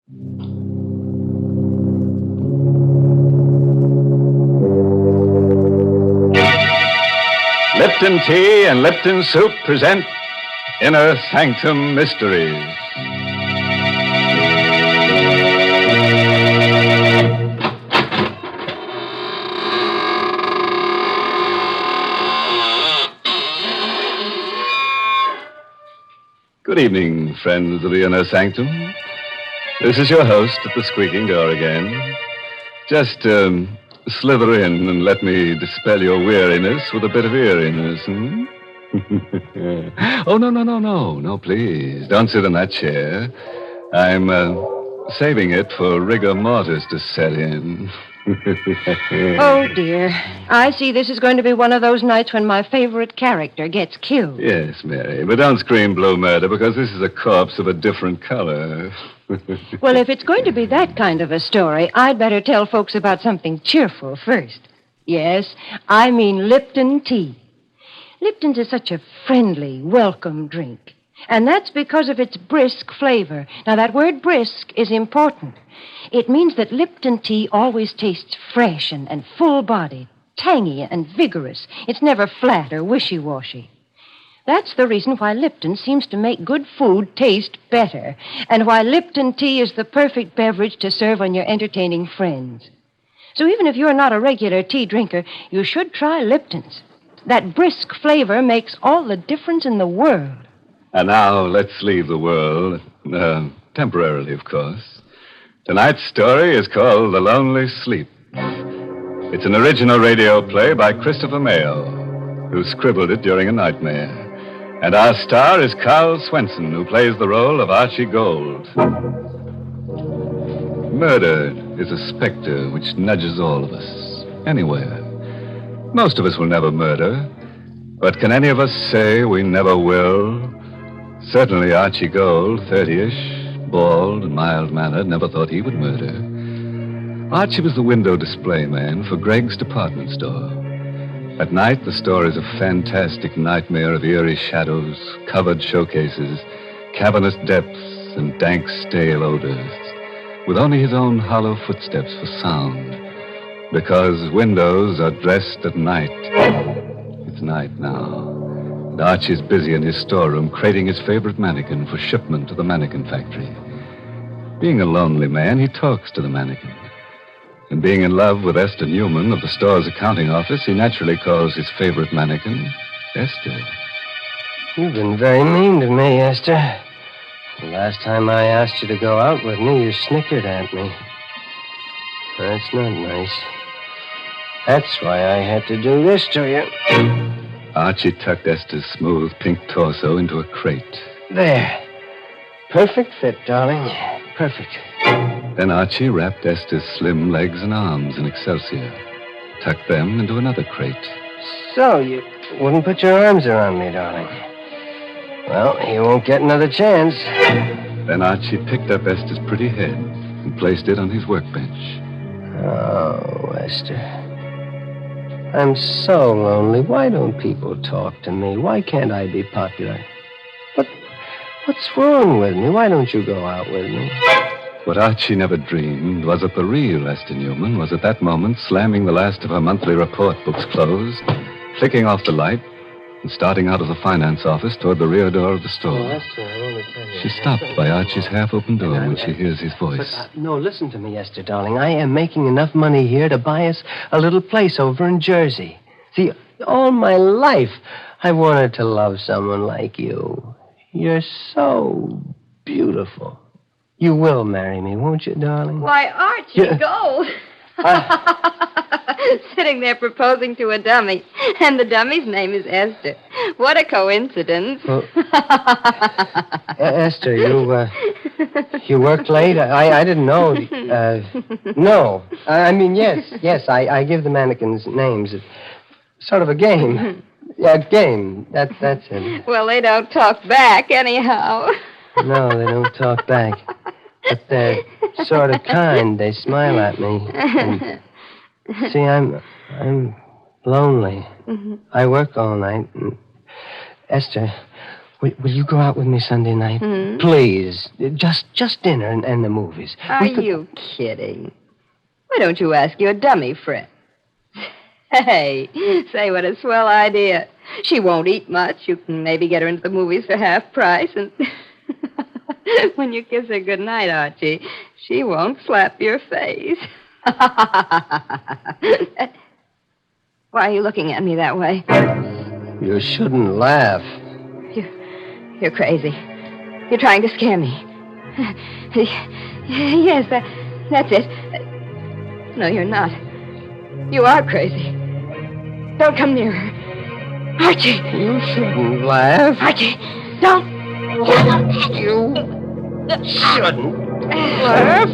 Lipton Tea and Lipton Soup present Inner Sanctum Mysteries. Good evening, friends of the Inner Sanctum. This is your host at the squeaking door again. Just slither in and let me dispel your weariness with a bit of eeriness, Oh, no, please. Don't sit in that chair. I'm saving it for rigor mortis to set in. Oh, dear. I see this is going to be one of those nights when my favorite character gets killed. Yes, Mary, but don't scream blue murder because this is a corpse of a different color. Well, if it's going to be that kind of a story, I'd better tell folks about something cheerful first. Yes, I mean Lipton tea. Lipton's is such a friendly, welcome drink. And that's because of its brisk flavor. Now, that word brisk is important. It means that Lipton tea always tastes fresh and full-bodied, tangy and vigorous. It's never flat or wishy-washy. That's the reason why Lipton seems to make good food taste better, and why Lipton tea is the perfect beverage to serve on your entertaining friends. So even if you're not a regular tea drinker, you should try Lipton's. That brisk flavor makes all the difference in the world. And now let's leave the world, temporarily, of course. Tonight's story is called The Lonely Sleep. It's an original radio play by Christopher Mayo, who scribbled it during a nightmare. And our star is Carl Swenson, who plays the role of Archie Gold. Murder is a specter which nudges all of us, anywhere. Most of us will never murder, but can any of us say we never will? Certainly Archie Gold, 30-ish, bald and mild-mannered, never thought he would murder. Archie was the window display man for Greg's department store. At night, the store is a fantastic nightmare of eerie shadows, covered showcases, cavernous depths, and dank, stale odors, with only his own hollow footsteps for sound, because windows are dressed at night. It's night now. And Archie's busy in his storeroom crating his favorite mannequin for shipment to the mannequin factory. Being a lonely man, he talks to the mannequin. And being in love with Esther Newman of the store's accounting office, he naturally calls his favorite mannequin Esther. You've been very mean to me, Esther. The last time I asked you to go out with me, you snickered at me. That's not nice. That's why I had to do this to you. Archie tucked Esther's smooth pink torso into a crate. There. Perfect fit, darling. Perfect. Then Archie wrapped Esther's slim legs and arms in excelsior, tucked them into another crate. So, you wouldn't put your arms around me, darling. Well, you won't get another chance. Then Archie picked up Esther's pretty head and placed it on his workbench. Oh, Esther. I'm so lonely. Why don't people talk to me? Why can't I be popular? What's wrong with me? Why don't you go out with me? What Archie never dreamed was that the real Esther Newman was at that moment slamming the last of her monthly report books closed, flicking off the light, and starting out of the finance office toward the rear door of the store. Oh, Esther, I want to tell you. She stopped by Archie's half-open door when she hears his voice. No, listen to me, Esther, darling. I am making enough money here to buy us a little place over in Jersey. See, all my life, I wanted to love someone like you. You're so beautiful. You will marry me, won't you, darling? Why, Archie, Gold. Sitting there proposing to a dummy, and the dummy's name is Esther. What a coincidence. Well, Esther, you worked late? I didn't know. No. I mean, yes, I give the mannequins names. It's sort of a game. Yeah, game. That's it. Well, they don't talk back anyhow. No, they don't talk back. But they're sort of kind. They smile at me. And, see, I'm lonely. Mm-hmm. I work all night. And Esther, Will you go out with me Sunday night? Hmm? Please. Just dinner and the movies. Are you kidding? Why don't you ask your dummy friend? Hey, say what a swell idea. She won't eat much. You can maybe get her into the movies for half price, and when you kiss her goodnight, Archie, she won't slap your face. Why are you looking at me that way? You shouldn't laugh. You're crazy. You're trying to scare me. Yes, that's it. No, you're not. You are crazy. Don't come near her. Archie! You shouldn't laugh. Archie, don't! You shouldn't laugh.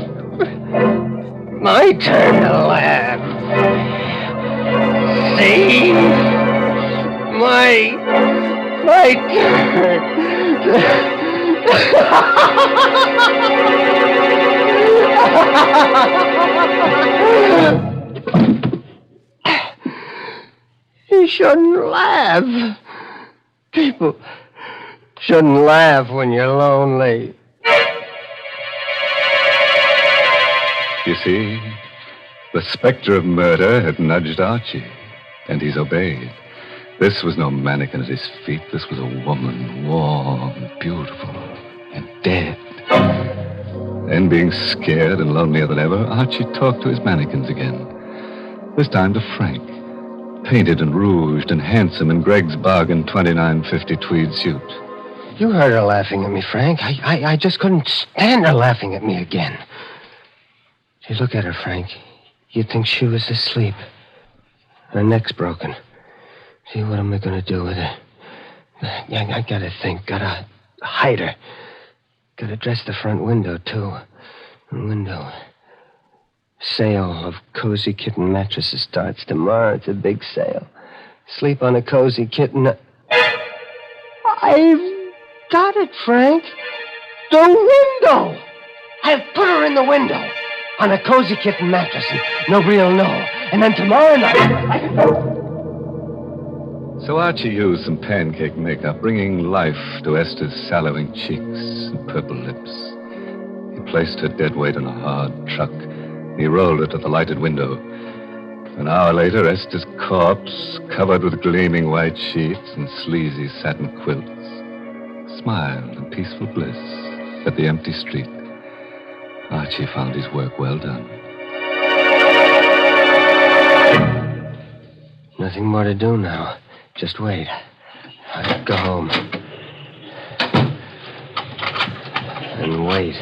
My turn to laugh. See? My turn. You shouldn't laugh. People shouldn't laugh when you're lonely. You see, the specter of murder had nudged Archie, and he's obeyed. This was no mannequin at his feet. This was a woman, warm, beautiful, and dead. Then, being scared and lonelier than ever, Archie talked to his mannequins again. This time to Frank, painted and rouged and handsome in Greg's bargain $29.50 tweed suit. You heard her laughing at me, Frank. I just couldn't stand her laughing at me again. See, look at her, Frank. You'd think she was asleep. Her neck's broken. See, what am I going to do with her? I gotta think. Gotta hide her. Gotta dress the front window, too. Window. Sale of Cozy Kitten mattresses starts tomorrow. It's a big sale. Sleep on a Cozy Kitten. I've got it, Frank. The window! I've put her in the window on a Cozy Kitten mattress, and nobody'll know. And then tomorrow night... So Archie used some pancake makeup, bringing life to Esther's sallowing cheeks and purple lips. He placed her dead weight on a hard truck. He rolled her to the lighted window. An hour later, Esther's corpse, covered with gleaming white sheets and sleazy satin quilts, smiled in peaceful bliss at the empty street. Archie found his work well done. Nothing more to do now. Just wait. I'll go home. And wait.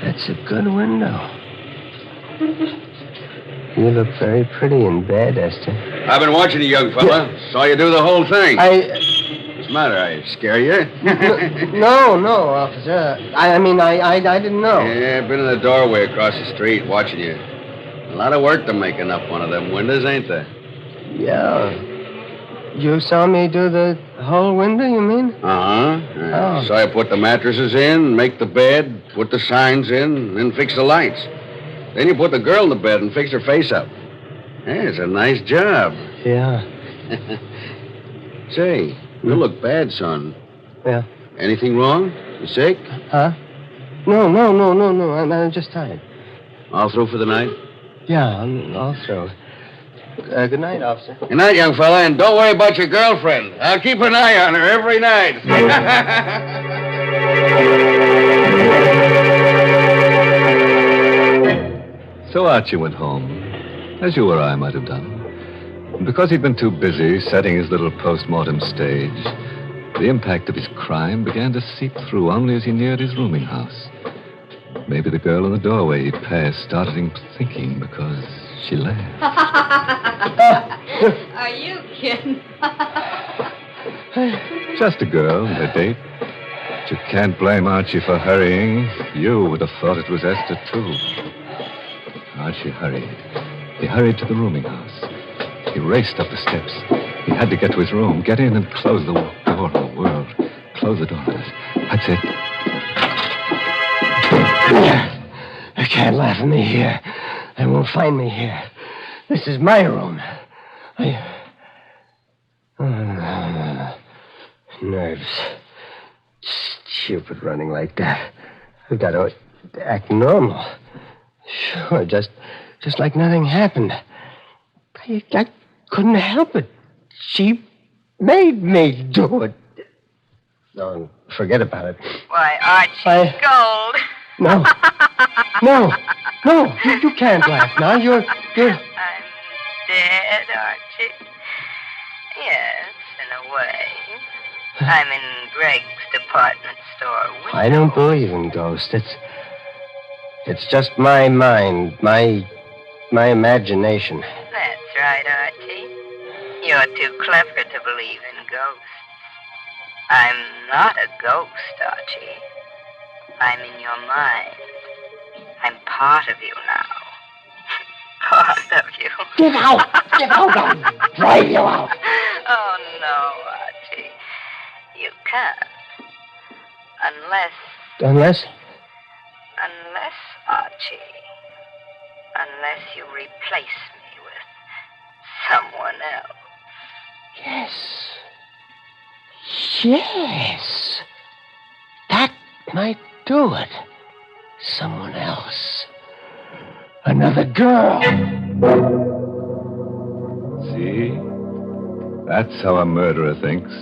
That's a good window. You look very pretty in bed, Esther. I've been watching you, young fella. Saw you do the whole thing. What's the matter? I scare you? No, officer. I didn't know. Yeah, I've been in the doorway across the street watching you. A lot of work to making up one of them windows, ain't there? Yeah. You saw me do the whole window, you mean? Uh-huh. Oh. Saw you put the mattresses in, make the bed, put the signs in, and then fix the lights. Then you put the girl in the bed and fix her face up. Yeah, it's a nice job. Yeah. Say, you look bad, son. Yeah. Anything wrong? You sick? Huh? No. I'm just tired. All through for the night? Yeah, I'm all through. Good night, officer. Good night, young fella, and don't worry about your girlfriend. I'll keep an eye on her every night. So Archie went home, as you or I might have done. And because he'd been too busy setting his little post-mortem stage, the impact of his crime began to seep through only as he neared his rooming house. Maybe the girl in the doorway he passed started him thinking because she laughed. Are you kidding? Just a girl and a date. But you can't blame Archie for hurrying. You would have thought it was Esther, too. Archie hurried. He hurried to the rooming house. He raced up the steps. He had to get to his room, get in and close the door of the world. Close the door. That's it. They can't laugh at me here. They won't find me here. This is my room. nerves. Stupid running like that. I've got to act normal. Sure, just like nothing happened. I couldn't help it. She made me do it. No, forget about it. Why, Archie Gold. No. No, you can't laugh now. You're... I'm dead, Archie. Yes, in a way. I'm in Greg's department store window. I don't believe in ghosts. It's just my mind, my imagination. That's right, Archie. You're too clever to believe in ghosts. I'm not a ghost, Archie. I'm in your mind. I'm part of you now. Part of you. Get out! I'll drive you out. Oh, no, Archie. You can't. Unless, Archie. Unless you replace me with someone else. Yes. That might do it. Someone else. Another girl. See? That's how a murderer thinks.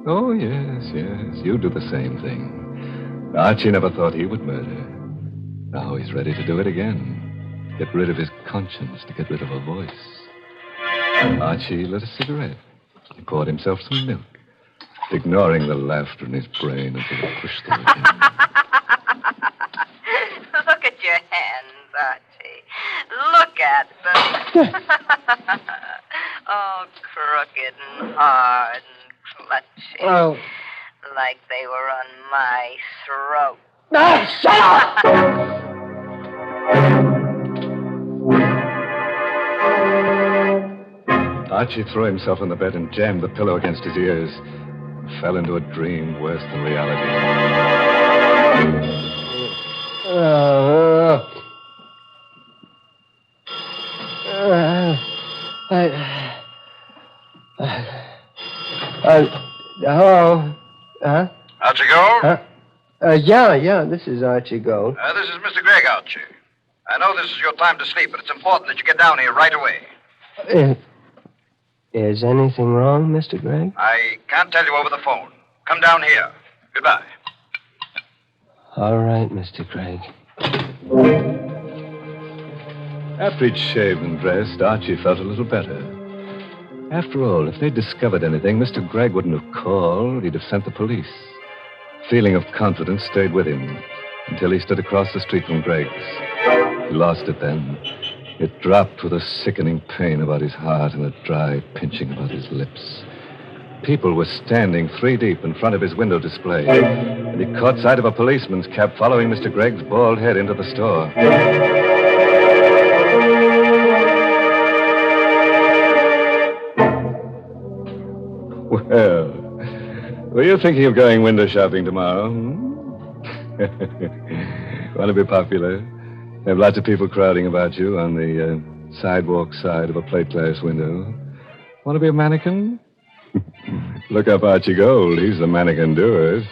Oh, yes. You do the same thing. Archie never thought he would murder. Now he's ready to do it again. Get rid of his conscience, to get rid of a voice. Archie lit a cigarette. He poured himself some milk, ignoring the laughter in his brain until it pushed through him. Look at your hands, Archie. Look at them. Oh, crooked and hard and clutching. Oh. Like they were on my throat. No, shut up! Archie threw himself on the bed and jammed the pillow against his ears. And fell into a dream worse than reality. Hello? Huh? Archie Gold? Yeah, this is Archie Gold. This is Mr. Gregg, Archie. I know this is your time to sleep, but it's important that you get down here right away. Is anything wrong, Mr. Gregg? I can't tell you over the phone. Come down here. Goodbye. All right, Mr. Gregg. After he'd shaved and dressed, Archie felt a little better. After all, if they'd discovered anything, Mr. Gregg wouldn't have called. He'd have sent the police. Feeling of confidence stayed with him until he stood across the street from Gregg's. He lost it then. It dropped with a sickening pain about his heart and a dry pinching about his lips. People were standing 3 deep in front of his window display, and he caught sight of a policeman's cap following Mr. Gregg's bald head into the store. Well, were you thinking of going window shopping tomorrow? Want to be popular? Have lots of people crowding about you on the sidewalk side of a plate glass window. Want to be a mannequin? Look up Archie Gold. He's the mannequin doer.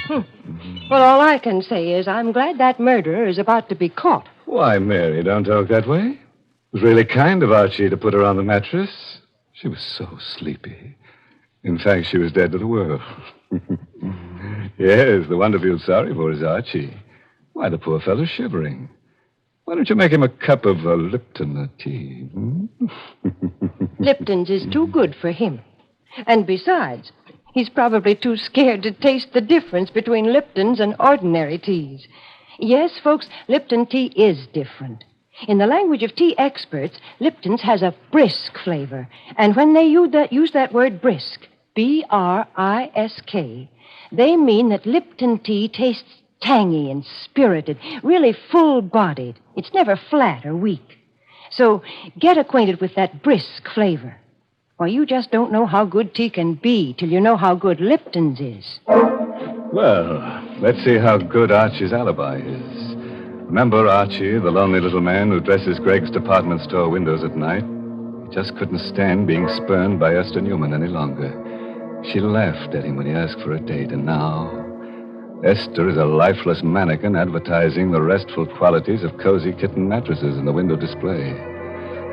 Well, all I can say is I'm glad that murderer is about to be caught. Why, Mary, don't talk that way. It was really kind of Archie to put her on the mattress. She was so sleepy. In fact, she was dead to the world. Yes, the one to feel sorry for is Archie. Why, the poor fellow's shivering. Why don't you make him a cup of Lipton tea? Lipton's is too good for him. And besides, he's probably too scared to taste the difference between Lipton's and ordinary teas. Yes, folks, Lipton tea is different. In the language of tea experts, Lipton's has a brisk flavor. And when they use that word brisk, B-R-I-S-K, they mean that Lipton tea tastes tangy and spirited, really full-bodied. It's never flat or weak. So get acquainted with that brisk flavor. Or you just don't know how good tea can be till you know how good Lipton's is. Well, let's see how good Archie's alibi is. Remember Archie, the lonely little man who dresses Gregg's department store windows at night? He just couldn't stand being spurned by Esther Newman any longer. She laughed at him when he asked for a date, and now Esther is a lifeless mannequin advertising the restful qualities of cozy kitten mattresses in the window display.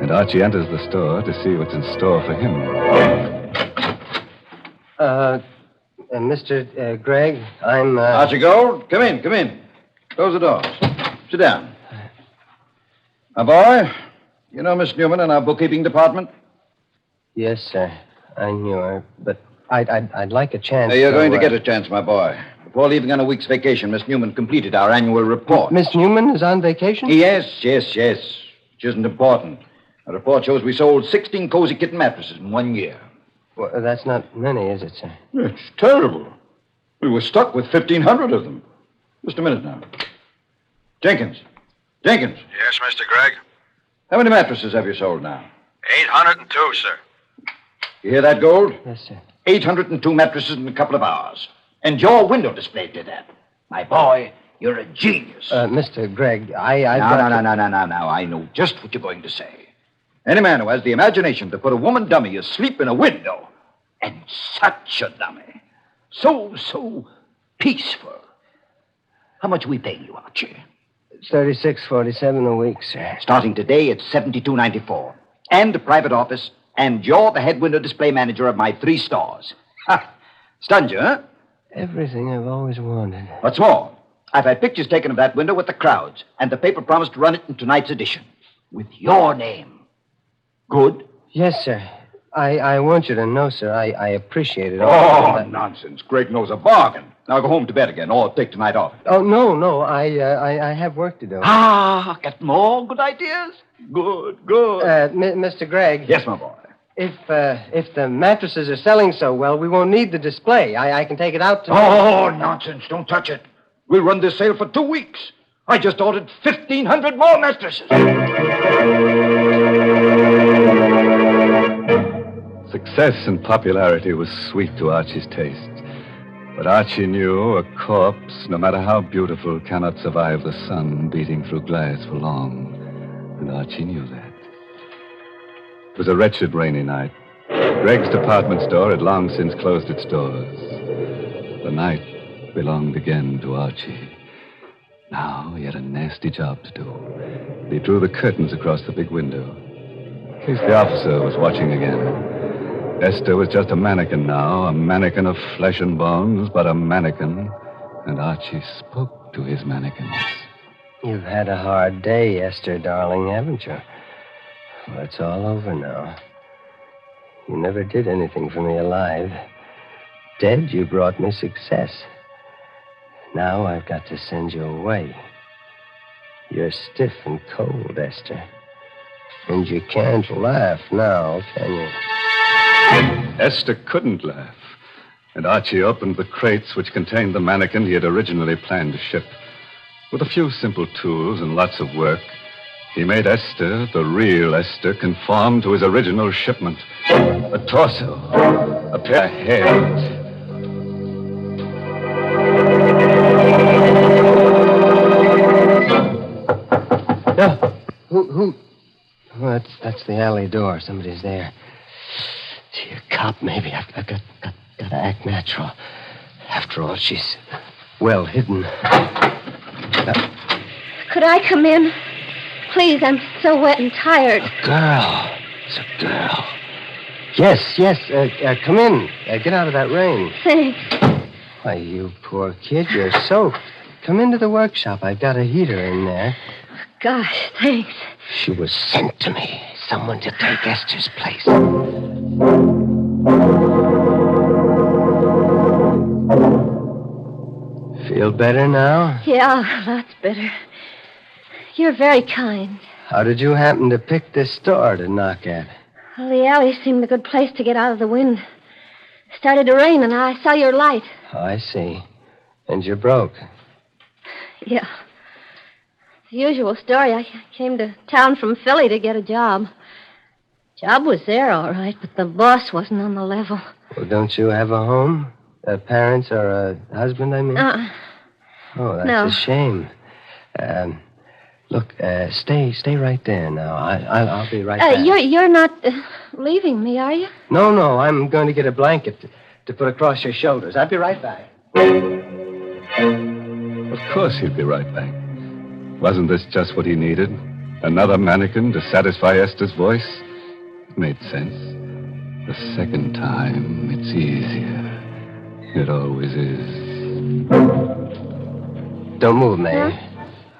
And Archie enters the store to see what's in store for him. Mr. Gregg, I'm, Archie Gold, come in. Close the doors. Sit down. My boy, you know Miss Newman in our bookkeeping department? Yes, sir. I knew her, but I'd like a chance. You're going to get a chance, my boy. Before leaving on a week's vacation, Miss Newman completed our annual report. Miss Newman is on vacation? Yes. Which isn't important. The report shows we sold 16 cozy kitten mattresses in 1 year. Well, that's not many, is it, sir? It's terrible. We were stuck with 1,500 of them. Just a minute now. Jenkins. Yes, Mr. Gregg? How many mattresses have you sold now? 802, sir. You hear that, Gold? Yes, sir. 802 mattresses in a couple of hours. And your window display did that. My boy, you're a genius. Mr. Gregg, No. I know just what you're going to say. Any man who has the imagination to put a woman dummy asleep in a window, and such a dummy, so peaceful. How much are we paying you, Archie? $36.47 a week, sir. Starting today, it's $72.94. And a private office, and you're the head window display manager of my 3 stores. Ha! Stunned you, huh? Everything I've always wanted. What's more, I've had pictures taken of that window with the crowds, and the paper promised to run it in tonight's edition. With your name. Good? Yes, sir. I want you to know, sir, I appreciate it. Oh, nonsense. Greg knows a bargain. Now go home to bed again, or take tonight off. Oh, no. I have work to do. Get more good ideas? Good. Mr. Gregg. Yes, my boy. If the mattresses are selling so well, we won't need the display. I can take it out to... Oh, nonsense. Don't touch it. We'll run this sale for 2 weeks. I just ordered 1,500 more mattresses. Success and popularity was sweet to Archie's taste. But Archie knew a corpse, no matter how beautiful, cannot survive the sun beating through glass for long. And Archie knew that. It was a wretched rainy night. Greg's department store had long since closed its doors. The night belonged again to Archie. Now he had a nasty job to do. He drew the curtains across the big window. In case the officer was watching again. Esther was just a mannequin now, a mannequin of flesh and bones, but a mannequin. And Archie spoke to his mannequins. You've had a hard day, Esther, darling, haven't you? Well, it's all over now. You never did anything for me alive. Dead, you brought me success. Now I've got to send you away. You're stiff and cold, Esther. And you can't laugh now, can you? Esther couldn't laugh. And Archie opened the crates which contained the mannequin he had originally planned to ship. With a few simple tools and lots of work, he made Esther, the real Esther, conform to his original shipment. A torso, a pair of hands. Yeah. Who? Oh, that's the alley door. Somebody's there. Gee, a cop, maybe. I've got to act natural. After all, she's well hidden. Could I come in? Please, I'm so wet and tired. A girl. It's a girl. Yes. Come in. Get out of that rain. Thanks. Why, you poor kid, you're soaked. Come into the workshop. I've got a heater in there. Gosh, thanks. She was sent to me. Someone to take Esther's place. Feel better now? Yeah, lots better. You're very kind. How did you happen to pick this store to knock at? Well, the alley seemed a good place to get out of the wind. It started to rain, and I saw your light. Oh, I see. And you're broke. Yeah. The usual story. I came to town from Philly to get a job. Job was there, all right, but the boss wasn't on the level. Well, don't you have a home? Parents or a husband, I mean? Oh, that's No. a shame. Look, stay right there now. I'll be right back. You're not leaving me, are you? No, I'm going to get a blanket. to put across your shoulders. I'll be right back. Of course he'd be right back. Wasn't this just what he needed? Another mannequin to satisfy Esther's voice? It made sense. The second time, it's easier. It always is. Don't move, May.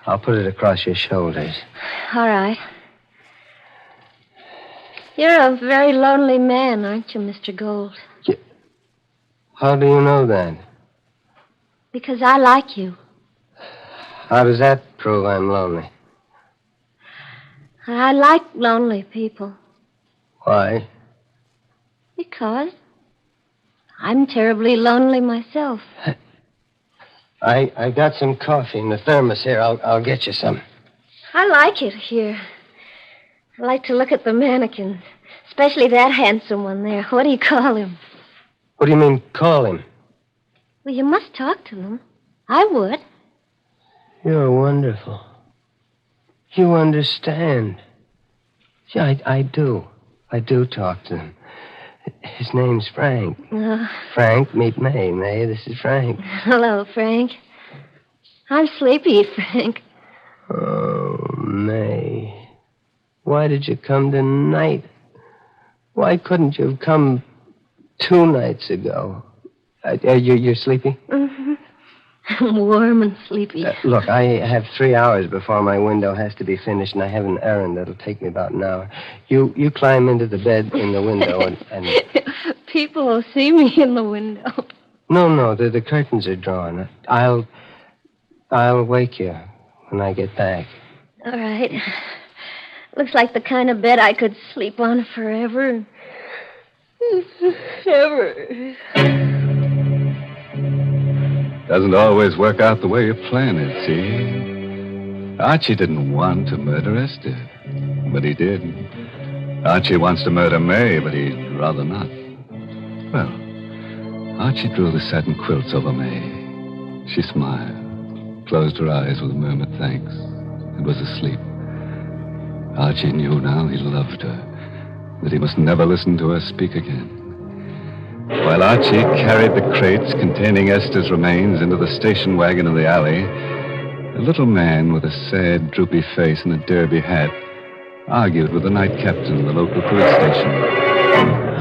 I'll put it across your shoulders. All right. You're a very lonely man, aren't you, Mr. Gold? How do you know that? Because I like you. How does that prove I'm lonely? I like lonely people. Why? Because I'm terribly lonely myself. I got some coffee in the thermos here. I'll get you some. I like it here. I like to look at the mannequins, especially that handsome one there. What do you call him? What do you mean, call him? Well, you must talk to them. I would. You're wonderful. You understand. See, I do. I do talk to him. His name's Frank. Frank, meet May. May, this is Frank. Hello, Frank. I'm sleepy, Frank. Oh, May. Why did you come tonight? Why couldn't you have come 2 nights ago? You're sleepy? Mm-hmm. I'm warm and sleepy. Look, I have 3 hours before my window has to be finished, and I have an errand that'll take me about an hour. You climb into the bed in the window and... People will see me in the window. No, the curtains are drawn. I'll wake you when I get back. All right. Looks like the kind of bed I could sleep on forever. Ever. Doesn't always work out the way you plan it, see? Archie didn't want to murder Esther, but he did. Archie wants to murder May, but he'd rather not. Well, Archie drew the satin quilts over May. She smiled, closed her eyes with a murmured thanks, and was asleep. Archie knew now he loved her, that he must never listen to her speak again. While Archie carried the crates containing Esther's remains into the station wagon in the alley, a little man with a sad, droopy face and a derby hat argued with the night captain of the local police station.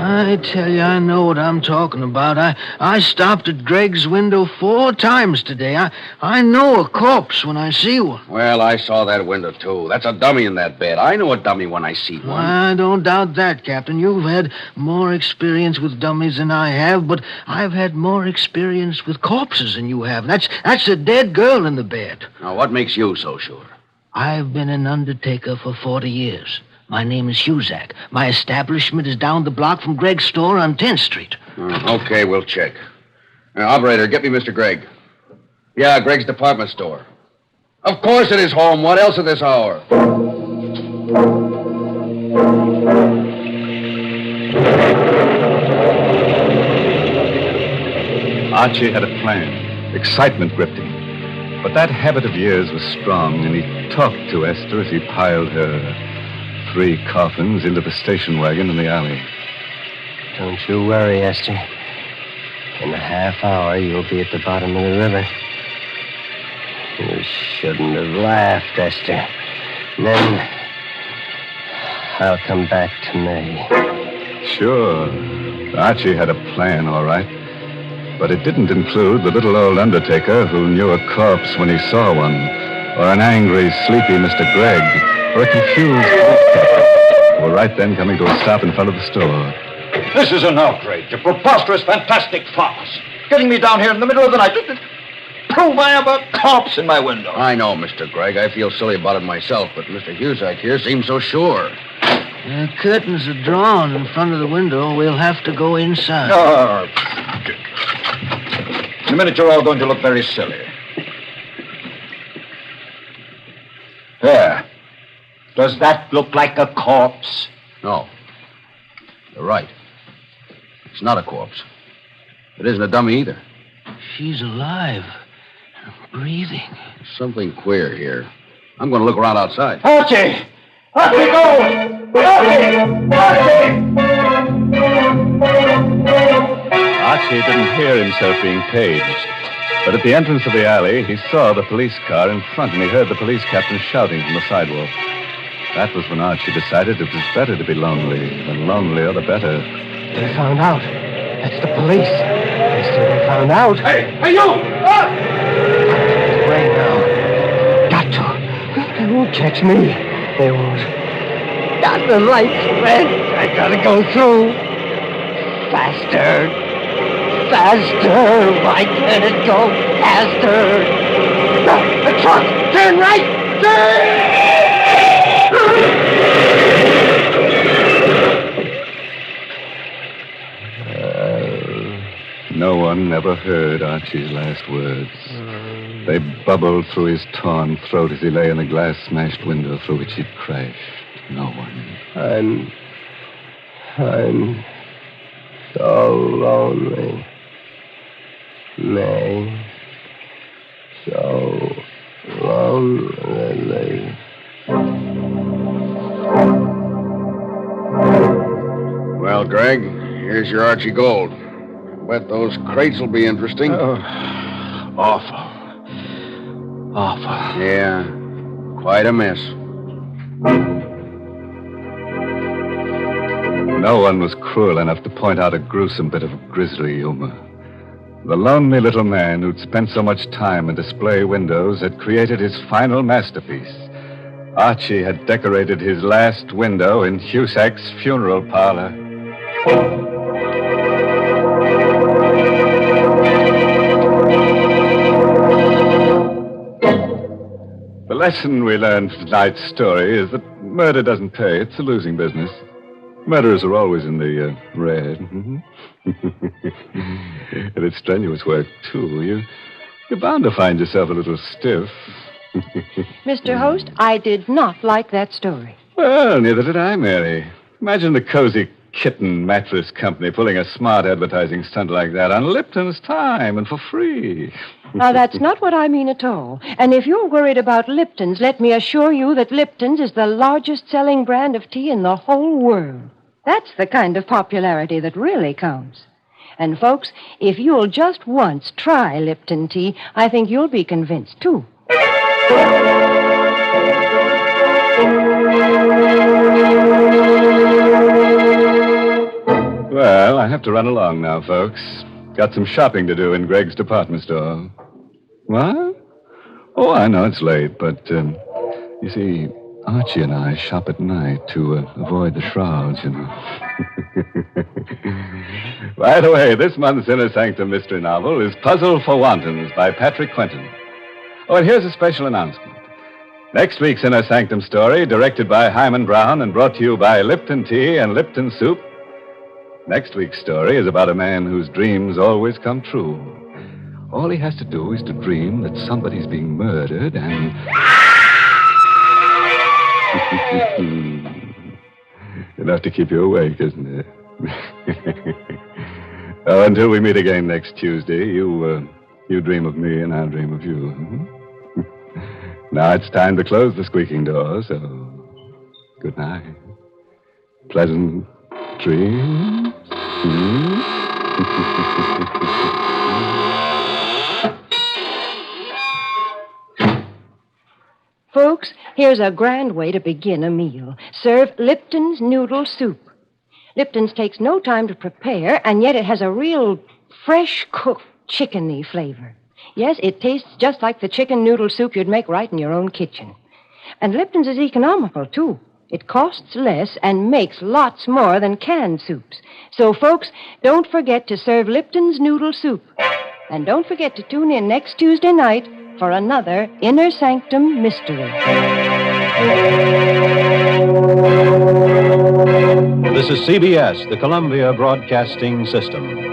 I tell you, I know what I'm talking about. I stopped at Greg's window 4 times today. I know a corpse when I see one. Well, I saw that window, too. That's a dummy in that bed. I know a dummy when I see one. I don't doubt that, Captain. You've had more experience with dummies than I have, but I've had more experience with corpses than you have. That's a dead girl in the bed. Now, what makes you so sure? I've been an undertaker for 40 years. My name is Huzak. My establishment is down the block from Greg's store on 10th Street. Okay, we'll check. Operator, get me Mr. Gregg. Yeah, Greg's department store. Of course it is home. What else at this hour? Archie had a plan. Excitement gripped him. But that habit of years was strong, and he talked to Esther as he piled her 3 coffins into the station wagon in the alley. Don't you worry, Esther. In a half hour, you'll be at the bottom of the river. You shouldn't have laughed, Esther. And then I'll come back to May. Sure, Archie had a plan, all right. But it didn't include the little old undertaker who knew a corpse when he saw one, or an angry, sleepy Mr. Gregg, or a confused who were right then coming to a stop in front of the store. This is an outrage, a preposterous, fantastic farce. Getting me down here in the middle of the night to prove I have a corpse in my window. I know, Mr. Gregg. I feel silly about it myself, but Mr. Huzak here seems so sure. The curtains are drawn in front of the window. We'll have to go inside. In a minute, you're all going to look very silly. There. Does that look like a corpse? No. You're right. It's not a corpse. It isn't a dummy either. She's alive. Breathing. Something queer here. I'm going to look around outside. Archie! Archie, go! Archie! Archie! Archie didn't hear himself being paged. But at the entrance of the alley, he saw the police car in front, and he heard the police captain shouting from the sidewalk. That was when Archie decided it was better to be lonely. The lonelier, the better. They found out. That's the police. They said they found out. Hey, you! Right now. Got to. They won't catch me. They won't. Got the lights, Fred. I gotta go through. Faster. Faster. Why can't it go faster? The truck. Turn right. Turn! No one ever heard Archie's last words. They bubbled through his torn throat as he lay in the glass-smashed window through which he'd crashed. No one. I'm so lonely. May. So lonely. Well, Greg, here's your Archie Gold. Bet those crates will be interesting. Awful. Yeah, quite a mess. No one was cruel enough to point out a gruesome bit of grisly humor. The lonely little man who'd spent so much time in display windows had created his final masterpiece. Archie had decorated his last window in Cusack's funeral parlor. The lesson we learned from tonight's story is that murder doesn't pay. It's a losing business. Murderers are always in the red. And it's strenuous work, too. You're bound to find yourself a little stiff. Mr. Host, I did not like that story. Well, neither did I, Mary. Imagine the Cozy Kitten Mattress Company pulling a smart advertising stunt like that on Lipton's time and for free. Now, that's not what I mean at all. And if you're worried about Lipton's, let me assure you that Lipton's is the largest selling brand of tea in the whole world. That's the kind of popularity that really counts. And, folks, if you'll just once try Lipton tea, I think you'll be convinced, too. Well, I have to run along now, folks. Got some shopping to do in Greg's department store. What? Oh, I know it's late, but, you see, Archie and I shop at night to avoid the shrouds, you know. By the way, this month's Inner Sanctum mystery novel is Puzzle for Wantons by Patrick Quentin. Oh, and here's a special announcement. Next week's Inner Sanctum story, directed by Hyman Brown and brought to you by Lipton Tea and Lipton Soup. Next week's story is about a man whose dreams always come true. All he has to do is to dream that somebody's being murdered and... Enough to keep you awake, isn't it? Oh, until we meet again next Tuesday, you dream of me and I'll dream of you. Now it's time to close the squeaking door, so good night. Pleasant dreams. Folks, here's a grand way to begin a meal. Serve Lipton's noodle soup. Lipton's takes no time to prepare, and yet it has a real fresh-cooked chickeny flavor. Yes, it tastes just like the chicken noodle soup you'd make right in your own kitchen. And Lipton's is economical, too. It costs less and makes lots more than canned soups. So, folks, don't forget to serve Lipton's noodle soup. And don't forget to tune in next Tuesday night for another Inner Sanctum mystery. This is CBS, the Columbia Broadcasting System.